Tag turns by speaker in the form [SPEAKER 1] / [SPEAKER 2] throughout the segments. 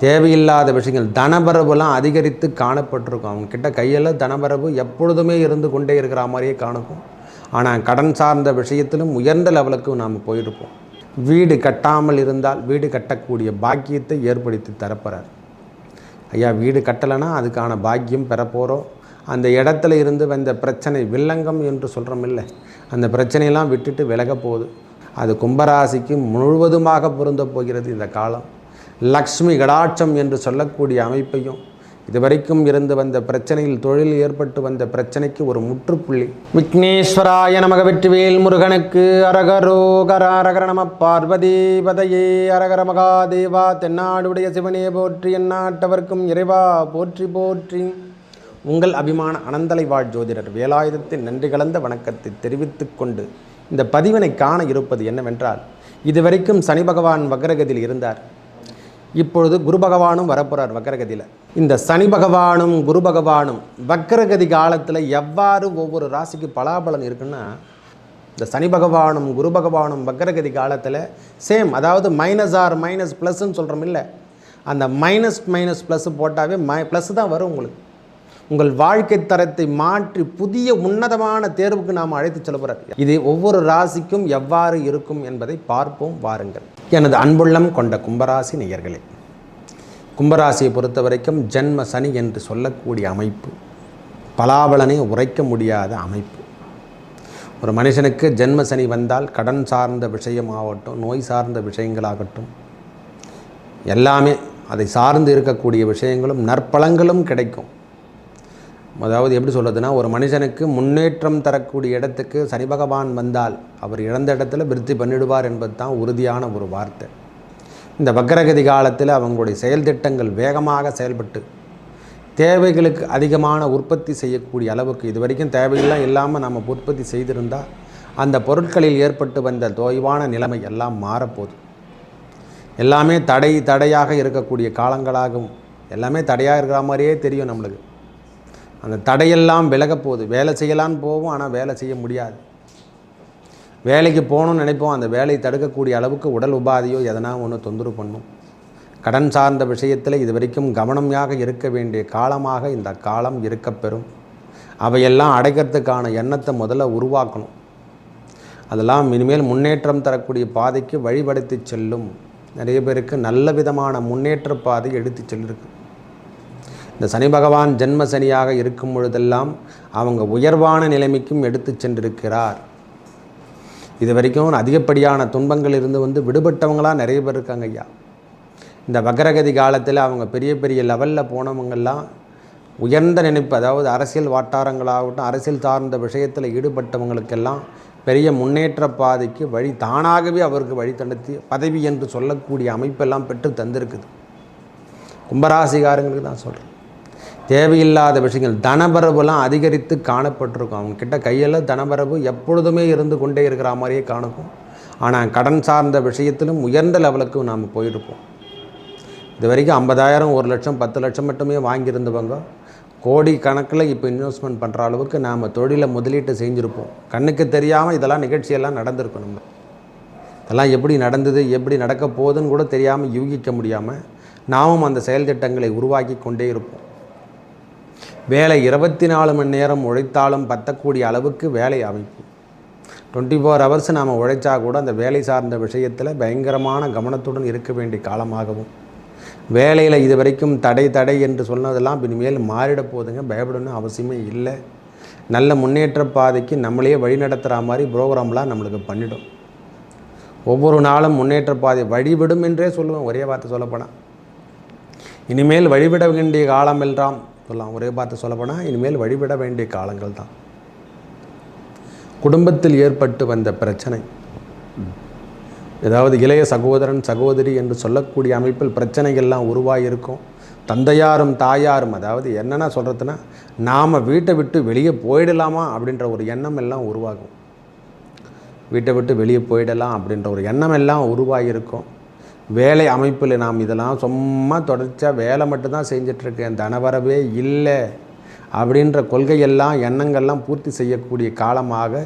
[SPEAKER 1] தேவையில்லாத விஷயங்கள் தனபரவுலாம் அதிகரித்து காணப்பட்டிருக்கும். அவங்கக்கிட்ட கையில் தனபரவு எப்பொழுதுமே இருந்து கொண்டே இருக்கிற மாதிரியே காணுக்கும். ஆனால் கடன் சார்ந்த விஷயத்திலும் உயர்ந்த லெவலுக்கு நாம் போயிருப்போம். வீடு கட்டாமல் இருந்தால் வீடு கட்டக்கூடிய பாக்கியத்தை ஏற்படுத்தி தரப்போகிறார். ஐயா, வீடு கட்டலைன்னா அதுக்கான பாக்கியம் பெறப்போகிறோம். அந்த இடத்துல இருந்து வந்த பிரச்சனை வில்லங்கம் என்று சொல்கிறோம் இல்லை, அந்த பிரச்சனையெல்லாம் விட்டுட்டு விலக போகுது. அது கும்பராசிக்கு முழுவதுமாக பொருந்த போகிறது. இந்த காலம் லக்ஷ்மி கடாட்சம் என்று சொல்லக்கூடிய அமைப்பையும், இதுவரைக்கும் இருந்து வந்த பிரச்சனையில் தொழில் ஏற்பட்டு வந்த பிரச்சனைக்கு ஒரு முற்றுப்புள்ளி. விக்னேஸ்வராய நமக. வெற்றிவேல் முருகனுக்கு அரகரோகரா. அரகர நம பார்வதி பதையே. அரகர மகாதேவா. தென்னாடுடைய சிவனே போற்றி, எந்நாட்டவர்க்கும் இறைவா போற்றி போற்றி. உங்கள் அபிமான அனந்தலை வாழ் ஜோதிடர் வேலாயுதத்தின் நன்றி கலந்த வணக்கத்தை தெரிவித்துக் கொண்டு இந்த பதிவினை காண இருப்பது என்னவென்றால், இதுவரைக்கும் சனி பகவான் வக்ரகதியில் இருந்தார். இப்பொழுது குரு பகவானும் வரப்போகிறார் வக்ரகதியில். இந்த சனி பகவானும் குரு பகவானும் வக்ரகதி காலத்தில் எவ்வாறு ஒவ்வொரு ராசிக்கு பலாபலன் இருக்குன்னா, இந்த சனி பகவானும் குரு பகவானும் வக்ரகதி காலத்தில் சேம், அதாவது மைனஸ் ஆர் மைனஸ் ப்ளஸ்ன்னு சொல்கிறோம் இல்லை, அந்த மைனஸ் ப்ளஸ் போட்டாவே ப்ளஸ் தான் வரும். உங்களுக்கு உங்கள் வாழ்க்கை தரத்தை மாற்றி புதிய உன்னதமான தேர்வுக்கு நாம் அழைத்து செல்ல போகிறார். இது ஒவ்வொரு ராசிக்கும் எவ்வாறு இருக்கும் என்பதை பார்ப்போம் வாருங்கள். எனது அன்புள்ளம் கொண்ட கும்பராசி நேயர்களே, கும்பராசியை பொறுத்த வரைக்கும் ஜென்ம சனி என்று சொல்லக்கூடிய அமைப்பு பலாபலனை உரைக்க முடியாத அமைப்பு. ஒரு மனுஷனுக்கு ஜென்ம சனி வந்தால் கடன் சார்ந்த விஷயமாகட்டும், நோய் சார்ந்த விஷயங்களாகட்டும், எல்லாமே அதை சார்ந்து இருக்கக்கூடிய விஷயங்களும் நற்பலங்களும் கிடைக்கும். அதாவது எப்படி சொல்கிறதுனா, ஒரு மனுஷனுக்கு முன்னேற்றம் தரக்கூடிய இடத்துக்கு சனி பகவான் வந்தால் அவர் இழந்த இடத்துல விருத்தி பண்ணிடுவார் என்பது தான் உறுதியான ஒரு வார்த்தை. இந்த வக்ரகதி காலத்தில் அவங்களுடைய செயல் திட்டங்கள் வேகமாக செயல்பட்டு தேவைகளுக்கு அதிகமான உற்பத்தி செய்யக்கூடிய அளவுக்கு, இது வரைக்கும் தேவையெல்லாம் இல்லாமல் நம்ம உற்பத்தி செய்திருந்தால் அந்த பொருட்களில் ஏற்பட்டு வந்த தொய்வான நிலைமை எல்லாம் மாறப்போகுது. எல்லாமே தடையாக இருக்கக்கூடிய காலங்களாகவும், எல்லாமே தடையாக இருக்கிற மாதிரியே தெரியும் நம்மளுக்கு. அந்த தடையெல்லாம் விலக போகுது. வேலை செய்யலான்னு போவோம், ஆனால் வேலை செய்ய முடியாது. வேலைக்கு போகணும்னு நினைப்போம், அந்த வேலையை தடுக்கக்கூடிய அளவுக்கு உடல் உபாதையோ எதனா ஒன்று தொந்தரவு பண்ணும். கடன் சார்ந்த விஷயத்தில் இது வரைக்கும் கவனமாக இருக்க வேண்டிய காலமாக இந்த காலம் இருக்கப்பெறும். அவையெல்லாம் அடைக்கிறதுக்கான எண்ணத்தை முதல்ல உருவாக்கணும். அதெல்லாம் இனிமேல் முன்னேற்றம் தரக்கூடிய பாதைக்கு வழிபடுத்தி செல்லும். நிறைய பேருக்கு நல்ல விதமான முன்னேற்ற பாதை எடுத்து செல்லிருக்கு. இந்த சனி பகவான் ஜென்ம சனியாக இருக்கும் பொழுதெல்லாம் அவங்க உயர்வான நிலைமைக்கும் எடுத்து சென்றிருக்கிறார். இது வரைக்கும் அதிகப்படியான துன்பங்கள் இருந்து விடுபட்டவங்களாம் நிறைய பேர் இருக்காங்க ஐயா. இந்த வக்ரகதி காலத்தில் அவங்க பெரிய பெரிய லெவலில் போனவங்கெல்லாம் உயர்ந்த நினைப்பு, அதாவது அரசியல் வட்டாரங்களாகட்டும், அரசியல் சார்ந்த விஷயத்தில் ஈடுபட்டவங்களுக்கெல்லாம் பெரிய முன்னேற்ற பாதைக்கு வழி தானாகவே அவருக்கு வழி தடுத்து பதவி என்று சொல்லக்கூடிய அமைப்பெல்லாம் பெற்று தந்திருக்குது. கும்பராசிகாரங்களுக்கு தான் சொல்கிறேன். தேவையில்லாத விஷயங்கள் தனபரவுலாம் அதிகரித்து காணப்பட்டிருக்கும். அவங்கக்கிட்ட கையில் தனபரவு எப்பொழுதுமே இருந்து கொண்டே இருக்கிற மாதிரியே காணுக்கும். ஆனால் கடன் சார்ந்த விஷயத்திலும் உயர்ந்த லெவலுக்கு நாம் போயிருப்போம். இது வரைக்கும் 50,000, 1 லட்சம், 10 லட்சம் மட்டுமே வாங்கியிருந்தவங்க கோடி கணக்கில் இப்போ இன்வெஸ்ட்மெண்ட் பண்ணுற அளவுக்கு நாம் தொழிலை முதலீட்டு செஞ்சுருப்போம். கண்ணுக்கு தெரியாமல் இதெல்லாம் நிகழ்ச்சியெல்லாம் நடந்திருக்கும். நம்ம இதெல்லாம் எப்படி நடந்தது, எப்படி நடக்க போகுதுன்னு கூட தெரியாமல் யூகிக்க முடியாமல் நாமும் அந்த செயல் திட்டங்களை உருவாக்கி கொண்டே இருப்போம். வேலை 24 மணி நேரம் உழைத்தாலும் பற்றக்கூடிய அளவுக்கு வேலை அமைப்பு. 24 ஹவர்ஸ் நாம் உழைச்சா கூட அந்த வேலை சார்ந்த விஷயத்தில் பயங்கரமான கவனத்துடன் இருக்க வேண்டிய காலமாகவும், வேலையில் இது வரைக்கும் தடை என்று சொன்னதெல்லாம் இனிமேல் மாறிட போகுதுங்க. பயப்படணும் அவசியமே இல்லை. நல்ல முன்னேற்ற பாதைக்கு நம்மளையே வழிநடத்துகிற மாதிரி ப்ரோக்ராம்லாம் நம்மளுக்கு பண்ணிடும். ஒவ்வொரு நாளும் முன்னேற்ற பாதை வழிவிடும் என்றே சொல்லுவேன். ஒரே வார்த்தை சொல்லப்போனால் இனிமேல் வழிவிட வேண்டிய காலம் எல்லாம் சொல்லலாம். ஒரே வார்த்தை சொல்லப்போனால் இனிமேல் வழிவிட வேண்டிய காலங்கள் தான். குடும்பத்தில் ஏற்பட்டு வந்த பிரச்சனை, ஏதாவது இளைய சகோதரன் சகோதரி என்று சொல்லக்கூடிய அமைப்பில் பிரச்சனைகள்லாம் உருவாகியிருக்கும். தந்தையாரும் தாயாரும், அதாவது என்னென்ன சொல்கிறதுனா, நாம் வீட்டை விட்டு வெளியே போயிடலாமா அப்படின்ற ஒரு எண்ணம் எல்லாம் உருவாகும். வீட்டை விட்டு வெளியே போயிடலாம் அப்படின்ற ஒரு எண்ணம் எல்லாம் உருவாகியிருக்கும். வேலை அமைப்பில் நாம் இதெல்லாம் சும்மா தொடர்ச்சியாக வேலை மட்டும்தான் செஞ்சிட்ருக்கேன், தனவரவே இல்லை அப்படின்ற கொள்கையெல்லாம் எண்ணங்கள்லாம் பூர்த்தி செய்யக்கூடிய காலமாக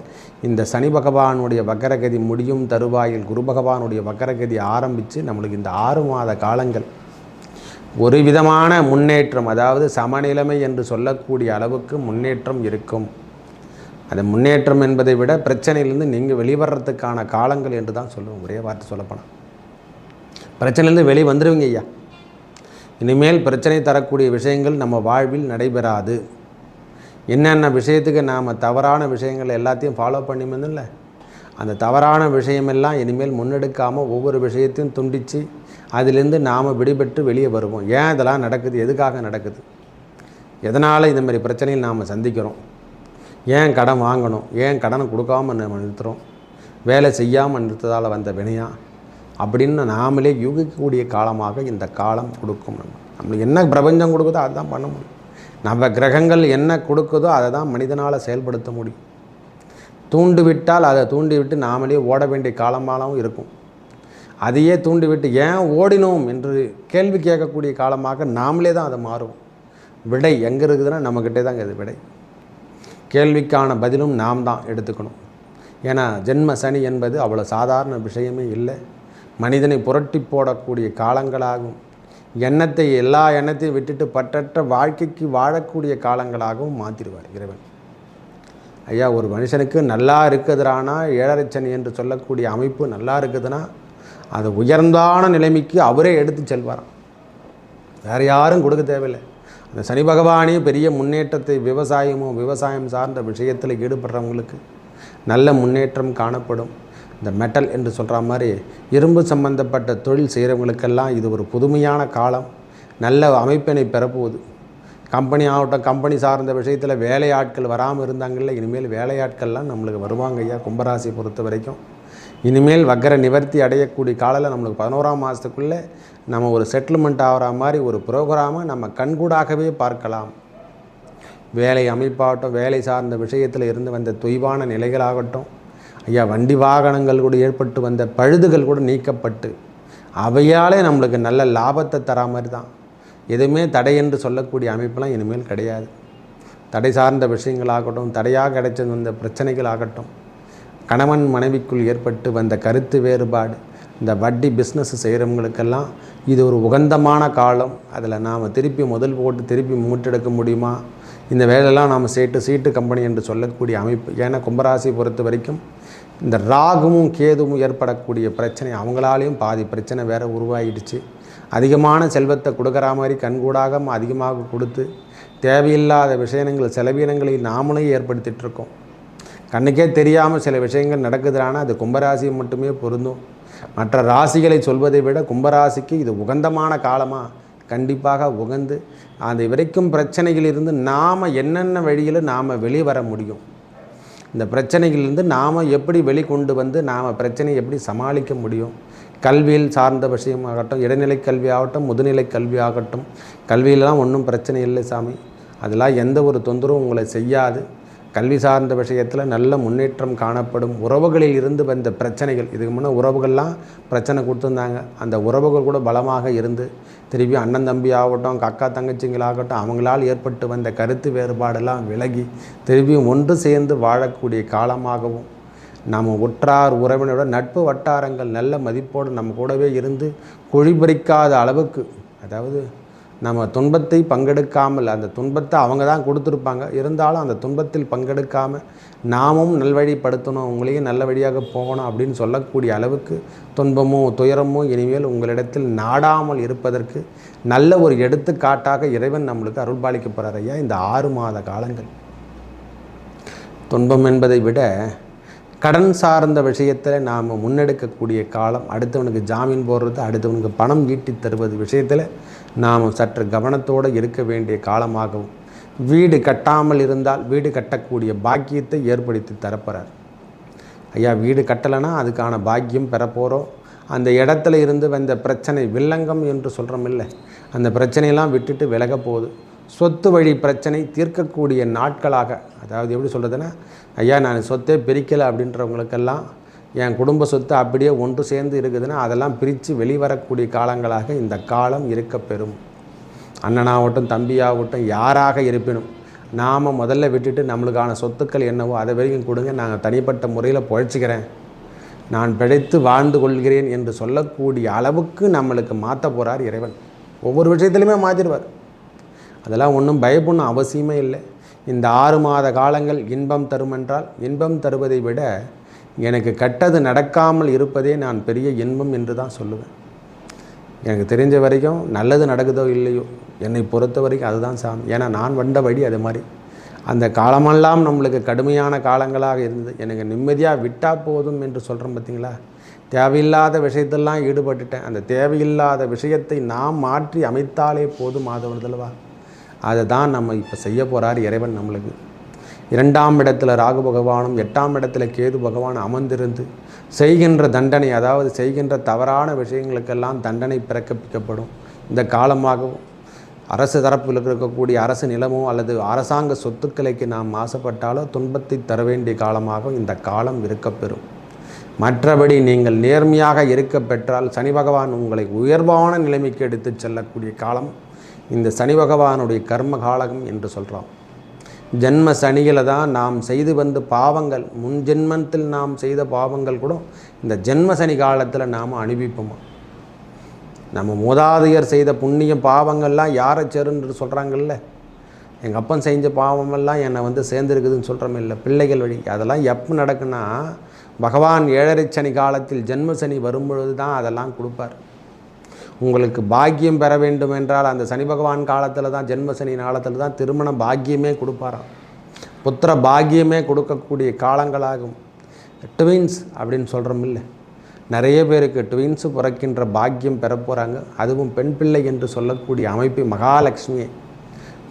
[SPEAKER 1] இந்த சனி பகவானுடைய வக்ரகதி முடியும் தருவாயில் குரு பகவானுடைய வக்ரகதி ஆரம்பித்து நம்மளுக்கு இந்த 6 மாத காலங்கள் ஒரு விதமான முன்னேற்றம், அதாவது சமநிலைமை என்று சொல்லக்கூடிய அளவுக்கு முன்னேற்றம் இருக்கும். அந்த முன்னேற்றம் என்பதை விட பிரச்சனையிலேருந்து நீங்கள் வெளிவரத்துக்கான காலங்கள் என்று தான் சொல்லுவோம். ஒரே வார்த்தை சொல்லப்போனால் பிரச்சனையிலேருந்து வெளியே வந்துடுவீங்க ஐயா. இனிமேல் பிரச்சனை தரக்கூடிய விஷயங்கள் நம்ம வாழ்வில் நடைபெறாது. என்னென்ன விஷயத்துக்கு நாம் தவறான விஷயங்கள் எல்லாத்தையும் ஃபாலோ பண்ணிமதில்லை, அந்த தவறான விஷயமெல்லாம் இனிமேல் முன்னெடுக்காமல் ஒவ்வொரு விஷயத்தையும் துண்டித்து அதிலிருந்து நாம் விடுபட்டு வெளியே வருவோம். ஏன் இதெல்லாம் நடக்குது, எதுக்காக நடக்குது, எதனால் இந்த மாதிரி பிரச்சனையில் நாம் சந்திக்கிறோம், ஏன் கடன் வாங்கணும், ஏன் கடனை கொடுக்காமல் நம்ம நிறுத்துகிறோம், வேலை செய்யாமல் நிறுத்ததால் வந்த வினையா அப்படின்னு நாமளே யூகிக்கக்கூடிய காலமாக இந்த காலம் கொடுக்கும். நம்மளுக்கு என்ன பிரபஞ்சம் கொடுக்குதோ அதுதான் பண்ண முடியும். நம்ம கிரகங்கள் என்ன கொடுக்குதோ அதை தான் மனிதனால் செயல்படுத்த முடியும். தூண்டிவிட்டால் அதை தூண்டிவிட்டு நாமளே ஓட வேண்டிய காலமாகவும் இருக்கும். அதையே தூண்டிவிட்டு ஏன் ஓடினோம் என்று கேள்வி கேட்கக்கூடிய காலமாக நாமளே தான் அதை மாறுவோம். விடை எங்கே இருக்குதுன்னா நம்மக்கிட்டே தாங்க இது விடை. கேள்விக்கான பதிலும் நாம் தான் எடுத்துக்கணும். ஏன்னா ஜென்ம சனி என்பது அவ்வளோ சாதாரண விஷயமே இல்லை. மனிதனை புரட்டி போடக்கூடிய காலங்களாகும், எல்லா எண்ணத்தையும் விட்டுட்டு பற்றற்ற வாழ்க்கைக்கு வாழக்கூடிய காலங்களாகவும் மாற்றிடுவார் இறைவன். ஐயா, ஒரு மனுஷனுக்கு நல்லா இருக்குதுறானா 7.5 சனி என்று சொல்லக்கூடிய அமைப்பு நல்லா இருக்குதுன்னா அது உயர்ந்தான நிலைமைக்கு அவரே எடுத்து செல்வாராம். வேறு யாரும் கொடுக்க தேவையில்லை. அந்த சனி பகவானே பெரிய முன்னேற்றத்தை விவசாயம் சார்ந்த விஷயத்தில் ஈடுபடுறவங்களுக்கு நல்ல முன்னேற்றம் காணப்படும். இந்த மெட்டல் என்று சொல்கிற மாதிரி இரும்பு சம்பந்தப்பட்ட தொழில் செய்கிறவங்களுக்கெல்லாம் இது ஒரு புதுமையான காலம், நல்ல அமைப்பினை பெறப்போகுது. கம்பெனி ஆகட்டும், கம்பெனி சார்ந்த விஷயத்தில் வேலையாட்கள் வராமல் இருந்தாங்கல்ல, இனிமேல் வேலையாட்கள்லாம் நம்மளுக்கு வருவாங்க ஐயா. கும்பராசி பொறுத்த வரைக்கும் இனிமேல் வக்கர நிவர்த்தி அடையக்கூடிய காலையில் நம்மளுக்கு 11ஆம் மாதத்துக்குள்ளே நம்ம ஒரு செட்டில்மெண்ட் ஆகிற மாதிரி ஒரு ப்ரோக்ராமை நம்ம கண்கூடாகவே பார்க்கலாம். வேலை அமைப்பாகட்டும், வேலை சார்ந்த விஷயத்தில் இருந்து வந்த தொய்வான நிலைகளாகட்டும் ஐயா, வண்டி வாகனங்கள் கூட ஏற்பட்டு வந்த பழுதுகள் கூட நீக்கப்பட்டு அவையாலே நம்மளுக்கு நல்ல லாபத்தை தரா மாதிரி தான். எதுவுமே தடை என்று சொல்லக்கூடிய அமைப்பெல்லாம் இனிமேல் கிடையாது. தடை சார்ந்த விஷயங்களாகட்டும், தடையாக கிடைச்சது வந்த பிரச்சனைகள் ஆகட்டும், கணவன் மனைவிக்குள் ஏற்பட்டு வந்த கருத்து வேறுபாடு, இந்த வட்டி பிஸ்னஸ் செய்கிறவங்களுக்கெல்லாம் இது ஒரு உகந்தமான காலம். அதில் நாம் திருப்பி முதல் போட்டு திருப்பி மூட்டெடுக்க முடியுமா, இந்த வேலையெல்லாம் நாம் சீட்டு கம்பெனி என்று சொல்லக்கூடிய அமைப்பு. ஏன்னா கும்பராசி பொறுத்த வரைக்கும் இந்த ராகுவும் கேதுவும் ஏற்படக்கூடிய பிரச்சனை அவங்களாலேயும் பாதி பிரச்சனை வேறு உருவாகிடுச்சு. அதிகமான செல்வத்தை கொடுக்குற மாதிரி கண்கூடாக அதிகமாக கொடுத்து தேவையில்லாத விஷயங்கள் செலவீனங்களை நாமளே ஏற்படுத்திகிட்ருக்கோம். கண்ணுக்கே தெரியாமல் சில விஷயங்கள் நடக்குதுன்னா அது கும்பராசியை மட்டுமே பொருந்தும். மற்ற ராசிகளை சொல்வதை விட கும்பராசிக்கு இது உகந்தமான காலமாக கண்டிப்பாக உகந்து அந்த வரைக்கும் பிரச்சனைகளிலிருந்து நாம் என்னென்ன வழியில் நாம் வெளிவர முடியும், இந்த பிரச்சனைகளிலிருந்து நாம் எப்படி வெளிக்கொண்டு வந்து நாம் பிரச்சனையை எப்படி சமாளிக்க முடியும். கல்வியில் சார்ந்த விஷயமாகட்டும், இடைநிலை கல்வி ஆகட்டும், முதுநிலை கல்வி ஆகட்டும், கல்வியிலலாம் ஒன்றும் பிரச்சனை இல்லை சாமி, அதெல்லாம் எந்த ஒரு தொந்தரவும் உங்களை செய்யாது. கல்வி சார்ந்த விஷயத்தில் நல்ல முன்னேற்றம் காணப்படும். உறவுகளில் இருந்து வந்த பிரச்சனைகள், இதுக்கு முன்னே உறவுகள்லாம் பிரச்சனை கொடுத்துருந்தாங்க, அந்த உறவுகள் கூட பலமாக இருந்து திருப்பி அண்ணன் தம்பி ஆகட்டும், அக்கா தங்கச்சிங்களாகட்டும், அவங்களால் ஏற்பட்டு வந்த கருத்து வேறுபாடெல்லாம் விலகி திருப்பியும் ஒன்று சேர்ந்து வாழக்கூடிய காலமாகவும், நம்ம உற்றார் உறவினரோட நட்பு வட்டாரங்கள் நல்ல மதிப்போடு நம்ம கூடவே இருந்து குழிபறிக்காத அளவுக்கு, அதாவது நம்ம துன்பத்தை பங்கெடுக்காமல், அந்த துன்பத்தை அவங்க தான் கொடுத்துருப்பாங்க, இருந்தாலும் அந்த துன்பத்தில் பங்கெடுக்காமல் நாமும் நல்வழிப்படுத்தணும், உங்களையும் நல்ல வழியாக போகணும் அப்படின்னு சொல்லக்கூடிய அளவுக்கு துன்பமோ துயரமோ இனிமேல் உங்களிடத்தில் நாடாமல் இருப்பதற்கு நல்ல ஒரு எடுத்துக்காட்டாக இறைவன் நம்மளுக்கு அருள்பாலிக்க போகிறார் ஐயா. இந்த 6 மாத காலங்கள் துன்பம் என்பதை விட கடன் சார்ந்த விஷயத்தில் நாம் முன்னெடுக்கக்கூடிய காலம், அடுத்தவனுக்கு ஜாமீன் போடுறது, அடுத்தவனுக்கு பணம் ஈட்டி தருவது விஷயத்தில் நாம் சற்று கவனத்தோடு இருக்க வேண்டிய காலமாகவும், வீடு கட்டாமல் இருந்தால் வீடு கட்டக்கூடிய பாக்கியத்தை ஏற்படுத்தி தரப்போகிறார் ஐயா. வீடு கட்டலைன்னா அதுக்கான பாக்கியம் பெறப்போகிறோம். அந்த இடத்துல இருந்து வந்த பிரச்சனை வில்லங்கம் என்று சொல்கிறோம் இல்லை, அந்த பிரச்சனையெல்லாம் விட்டுட்டு விலக போகுது. சொத்து வழி பிரச்சனை தீர்க்கக்கூடிய நாட்களாக, அதாவது எப்படி சொல்கிறதுன்னா, ஐயா நான் சொத்தே பிரிக்கலை அப்படின்றவங்களுக்கெல்லாம் என் குடும்ப சொத்து அப்படியே ஒன்று சேர்ந்து இருக்குதுன்னா அதெல்லாம் பிரித்து வெளிவரக்கூடிய காலங்களாக இந்த காலம் இருக்க பெறும். அண்ணனாகட்டும், தம்பியாகட்டும், யாராக இருப்பினும் நாம் முதல்ல விட்டுட்டு நம்மளுக்கான சொத்துக்கள் என்னவோ அதை வரைக்கும் கொடுங்க, நாங்கள் தனிப்பட்ட முறையில் பொழைச்சிக்கிறேன், நான் பிழைத்து வாழ்ந்து கொள்கிறேன் என்று சொல்லக்கூடிய அளவுக்கு நம்மளுக்கு மாற்ற போகிறார் இறைவன். ஒவ்வொரு விஷயத்துலையுமே மாற்றிடுவார். அதெல்லாம் ஒன்றும் பயப்படணும் அவசியமே இல்லை. இந்த 6 மாத காலங்கள் இன்பம் தரும் என்றால், இன்பம் தருவதை விட எனக்கு கெட்டது நடக்காமல் இருப்பதே நான் பெரிய இன்பம் என்று தான் சொல்லுவேன். எனக்கு தெரிஞ்ச வரைக்கும் நல்லது நடக்குதோ இல்லையோ, என்னை பொறுத்த வரைக்கும் அதுதான் சாமி. ஏன்னா நான் வந்த வழி அது மாதிரி. அந்த காலமெல்லாம் நம்மளுக்கு கடுமையான காலங்களாக இருந்தது. எனக்கு நிம்மதியாக விட்டால் போதும் என்று சொல்கிறோம் பார்த்தீங்களா. தேவையில்லாத விஷயத்தெல்லாம் ஈடுபட்டுட்டேன். அந்த தேவையில்லாத விஷயத்தை நாம் மாற்றி அமைத்தாலே போதும் ஆதவர்களவா. அதை தான் நம்ம இப்போ செய்ய போகிறார் இறைவன் நம்மளுக்கு. 2ஆம் இடத்துல ராகு பகவானும் 8ஆம் இடத்துல கேது பகவான் அமர்ந்திருந்து செய்கின்ற தண்டனை, அதாவது செய்கின்ற தவறான விஷயங்களுக்கெல்லாம் தண்டனை பிறப்பிக்கப்படும். இந்த காலமாகவும் அரசு தரப்பில் இருக்கக்கூடிய அரசு நிலமோ அல்லது அரசாங்க சொத்துக்களுக்கு நாம் ஆசைப்பட்டாலோ துன்பத்தை தர வேண்டிய காலமாக இந்த காலம் இருக்கப்பெறும். மற்றபடி நீங்கள் நேர்மையாக இருக்க பெற்றால் சனி பகவான் உங்களை உயர்வான நிலைமைக்கு எடுத்து செல்லக்கூடிய காலம் இந்த சனி பகவானுடைய கர்ம காலம் என்று சொல்கிறோம். ஜென்ம சனியில் தான் நாம் செய்து வந்த பாவங்கள், முன் ஜென்மத்தில் நாம் செய்த பாவங்கள் கூட இந்த ஜென்ம சனி காலத்தில் நாம் அனுபவிப்போமா. நம்ம மூதாதையர் செய்த புண்ணிய பாவங்கள்லாம் யாரை சேருன்னு சொல்கிறாங்கல்ல. எங்கள் அப்பன் செஞ்ச பாவமெல்லாம் என்னை சேர்ந்துருக்குதுன்னு சொல்கிறோம் இல்லை, பிள்ளைகள் வழி. அதெல்லாம் எப்போ நடக்குன்னா பகவான் 7.5 சனி காலத்தில் ஜென்ம சனி வரும்பொழுது தான் அதெல்லாம் கொடுப்பார். உங்களுக்கு பாக்கியம் பெற வேண்டும் என்றால் அந்த சனி பகவான் காலத்தில் தான், ஜென்ம சனி காலத்தில் தான் திருமண பாக்கியமே கொடுப்பாராம். புத்திர பாக்கியமே கொடுக்கக்கூடிய காலங்களாகும். ட்வின்ஸ் அப்படின்னு சொல்கிறோம் இல்லை, நிறைய பேருக்கு ட்வின்ஸு பிறக்கின்ற பாக்கியம் பெற போகிறாங்க. அதுவும் பெண் பிள்ளை என்று சொல்லக்கூடிய அமைப்பு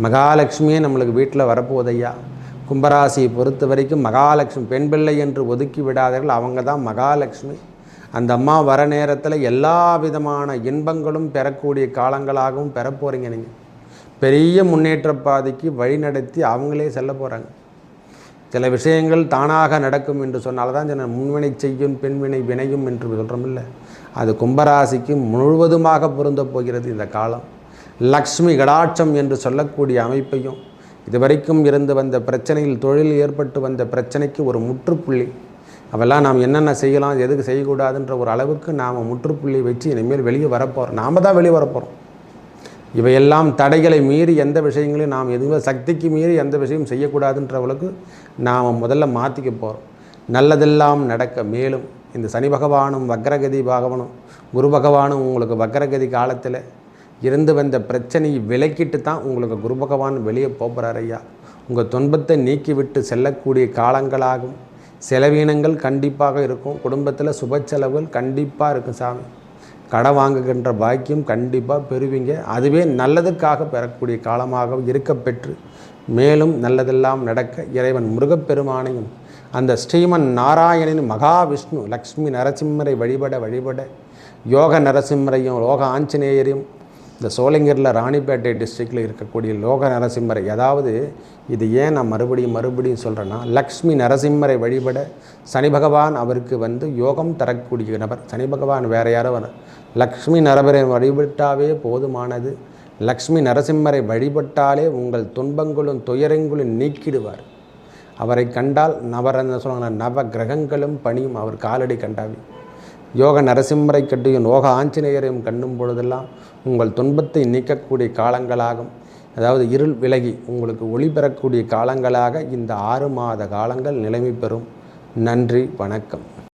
[SPEAKER 1] மகாலட்சுமியே நம்மளுக்கு வீட்டில் வரப்போதையா. கும்பராசியை பொறுத்த வரைக்கும் மகாலட்சுமி பெண் பிள்ளை என்று ஒதுக்கி விடாதீர்கள், அவங்க தான் மகாலட்சுமி. அந்த அம்மா வர நேரத்தில் எல்லா விதமான இன்பங்களும் பெறக்கூடிய காலங்களாகவும் பெற போகிறீங்க. நீங்கள் பெரிய முன்னேற்ற பாதைக்கு வழி நடத்தி அவங்களே செல்ல போகிறாங்க. சில விஷயங்கள் தானாக நடக்கும் என்று சொன்னால்தான் தான் முன்வினை செய்யும் பெண்வினை வினையும் என்று சொல்கிறோம் இல்லை, அது கும்பராசிக்கு முழுவதுமாக பொருந்த போகிறது இந்த காலம். லக்ஷ்மி கடாட்சம் என்று சொல்லக்கூடிய அமைப்பையும், இதுவரைக்கும் இருந்து வந்த பிரச்சனையில் தொழில் ஏற்பட்டு வந்த பிரச்சனைக்கு ஒரு முற்றுப்புள்ளி, அவெல்லாம் நாம் என்னென்ன செய்யலாம் எதுக்கு செய்யக்கூடாதுன்ற ஒரு அளவுக்கு நாம் முற்றுப்புள்ளி வச்சு இனிமேல் வெளியே வரப்போகிறோம். நாம் தான் வெளியே வரப்போகிறோம். இவையெல்லாம் தடைகளை மீறி எந்த விஷயங்களையும் நாம் எதுவுமே சக்திக்கு மீறி எந்த விஷயம் செய்யக்கூடாதுன்றவளுக்கு நாம் முதல்ல மாற்றிக்க போகிறோம். நல்லதெல்லாம் நடக்க. மேலும் இந்த சனி பகவானும் வக்ரகதி பகவானும் குரு பகவானும் உங்களுக்கு வக்ரகதி காலத்தில் இருந்து வந்த பிரச்சனையை விலக்கிட்டு தான் உங்களுக்கு குரு பகவான் வெளியே போகிறார் ஐயா. உங்கள் துன்பத்தை நீக்கிவிட்டு செல்லக்கூடிய காலங்களாகும். செலவீனங்கள் கண்டிப்பாக இருக்கும். குடும்பத்தில் சுப செலவுகள் கண்டிப்பாக இருக்கும் சாமி. கடை வாங்குகின்ற பாக்கியம் கண்டிப்பாக பெறுவீங்க. அதுவே நல்லதுக்காக பெறக்கூடிய காலமாக இருக்க பெற்று மேலும் நல்லதெல்லாம் நடக்க இறைவன் முருகப்பெருமானையும் அந்த ஸ்ரீமன் நாராயணன் மகாவிஷ்ணு லக்ஷ்மி நரசிம்மரை வழிபட யோக நரசிம்மரையும் யோக ஆஞ்சநேயரையும் இந்த சோளிங்கரில் ராணிப்பேட்டை டிஸ்ட்ரிக்டில் இருக்கக்கூடிய லோக நரசிம்மரை, அதாவது இது ஏன் நான் மறுபடியும் சொல்கிறேன்னா, லக்ஷ்மி நரசிம்மரை வழிபட சனி பகவான் அவருக்கு யோகம் தரக்கூடிய நபர். சனி பகவான் வேறு யாரோ லக்ஷ்மி நரபரை வழிபட்டாவே போதுமானது. லக்ஷ்மி நரசிம்மரை வழிபட்டாலே உங்கள் துன்பங்களும் துயரங்களும் நீக்கிடுவார். அவரை கண்டால் நவ கிரகங்களும் பணியும் அவர் காலடி கண்டாவி. யோக நரசிம்மரை கட்டியும் யோக ஆஞ்சநேயரையும் கண்ணும் பொழுதெல்லாம் உங்கள் துன்பத்தை நீக்கக்கூடிய காலங்களாகும். அதாவது இருள் விலகி உங்களுக்கு ஒளி பெறக்கூடிய காலங்களாக இந்த 6 மாத காலங்கள் நிலைமை பெறும். நன்றி, வணக்கம்.